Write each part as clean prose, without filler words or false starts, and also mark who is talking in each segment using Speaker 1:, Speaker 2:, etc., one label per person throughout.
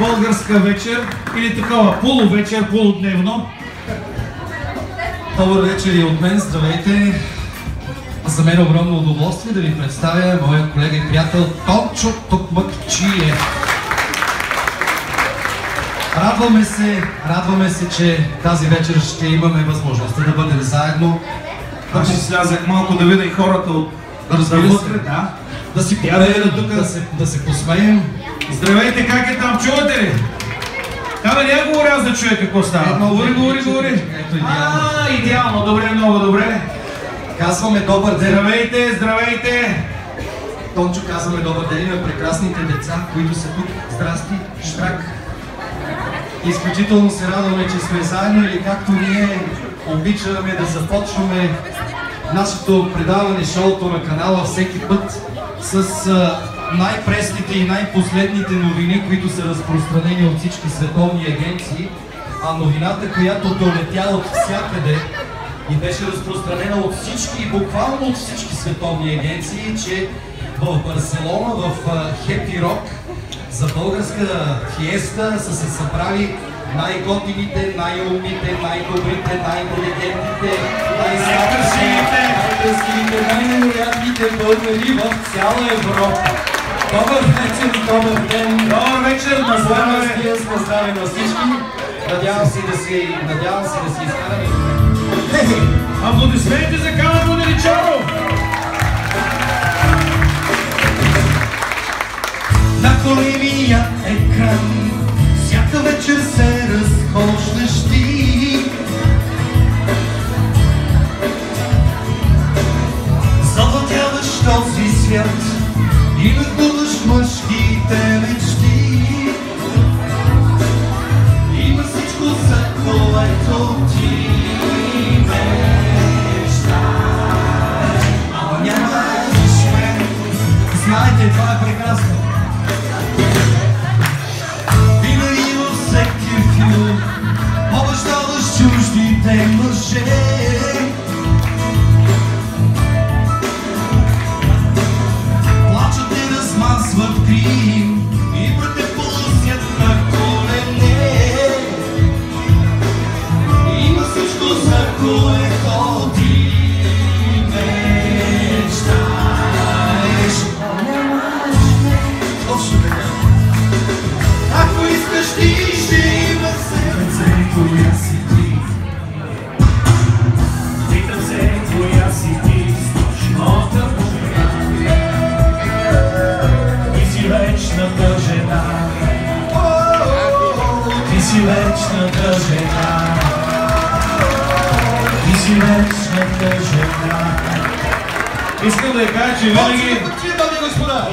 Speaker 1: българска вечер или такова полувечер, полудневно.
Speaker 2: Добър вечер и от мен, здравейте! За мен е огромно удоволствие да ви представя моя колега и приятел Тончо Токмакчиев. Радваме се, че тази вечер ще имаме възможността да бъдем заедно.
Speaker 1: Аз ще слязах малко да видя и хората от вътре,
Speaker 2: да си погледнем тук, да се посмеем.
Speaker 1: Здравейте, как е там, чувате ли? Абе, няма го уряз да чуе какво става. Говори. Идеално, добре, много добре.
Speaker 2: Казваме добър ден.
Speaker 1: Здравейте!
Speaker 2: Тончо, казваме добър ден на прекрасните деца, които са тук. Здрасти, Штрак. Изключително се радваме, че сме заедно или както ние обичаме да започваме нашето предаване, шоуто на канала всеки път с най-пресните и най-последните новини, които са разпространени от всички световни агенции, а новината, която долетя от всякъде и беше разпространена от всички, буквално от всички световни агенции, че в Барселона, в Хепи Рок, за българска фиеста са се събрали най-готините, най-умните, най-добрите, най-интелигентните, най-съвършените, най-красивите, най-невероятните българи в цяла Европа. Добър вечер, добър ден!
Speaker 1: Добър вечер, на здраве!
Speaker 2: Здраве на всички! Надявам се да си изкараме.
Speaker 1: Аплодисменти за Камен Воденичаров!
Speaker 2: На големия екран всяка вечер се разхождаш ти. Завладяваш този свят и нахлудаш мъжките мечти. Има всичко, за което ти мечтаеш, ама нямаш мен. Знаете, това е прекрасно. Винаги във всеки филм обещаваш чуждите мъже. Плачат те размазват грим и брате пълсят на колене. Има всичко, за което ти мечтаеш. Точно така. Ако искаш ти, ще има сърце, коя си ти. Питам се, коя си ти, нощната жена. Ти си вечната жена. Ти си вечната жена. Ти си вечната жена.
Speaker 1: Искам да я кажа, че винаги...
Speaker 2: господа!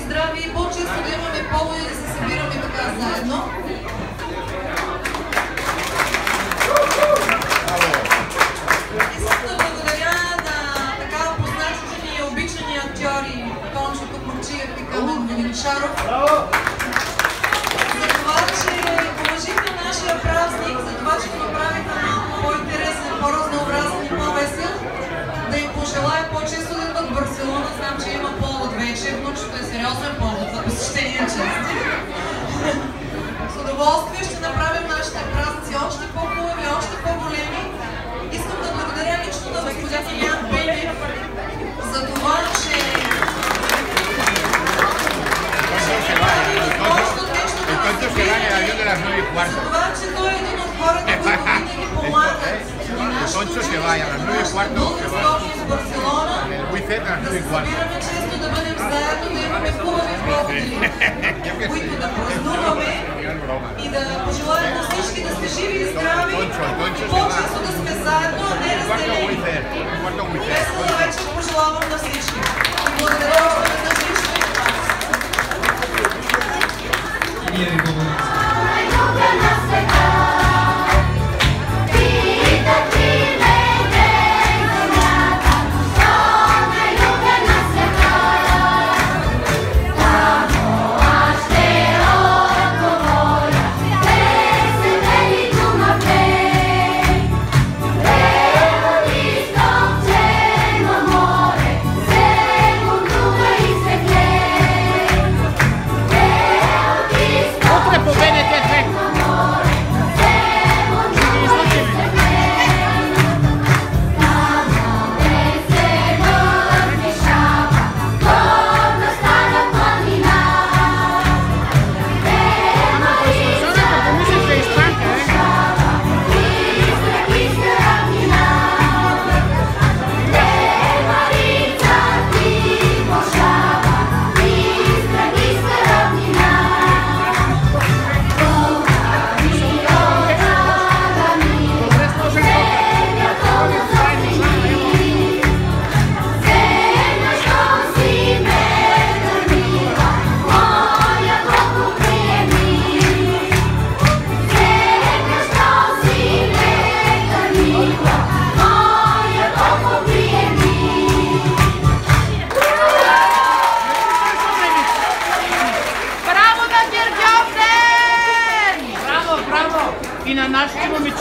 Speaker 3: здрави и по-често да имаме поводи да се събираме така заедно. Искам да благодаря на така познатите ни и обичани актьори Тончо Токмурчиев и Камен Веничаров за това, че уважиха нашия празник, за това, че го направиха малко по-интересен, по-разнообразен и по-весел. Да им пожелая по-често да идват в Барселона. Знам, че има повод вече, внучето е сериозен повод за посещение чести. С удоволствие ще направим нашите празници още по-хубави, още по-големи. Искам да благодаря лично на господин Ян Пенев за това, че той е един от хората, които винаги помагат на нашето училище, в Барселона, да се събираме често, да бъдем заедно, да имаме хубави поводи, които да празнуваме и да пожелаем на всички да сте живи и здрави и по-често да сме заедно, а не разделени. Весела вечер пожелавам на всички. И благодаря още веднъж лично и на вас.
Speaker 2: Ние ви благодарим.
Speaker 4: И на нашите момиче,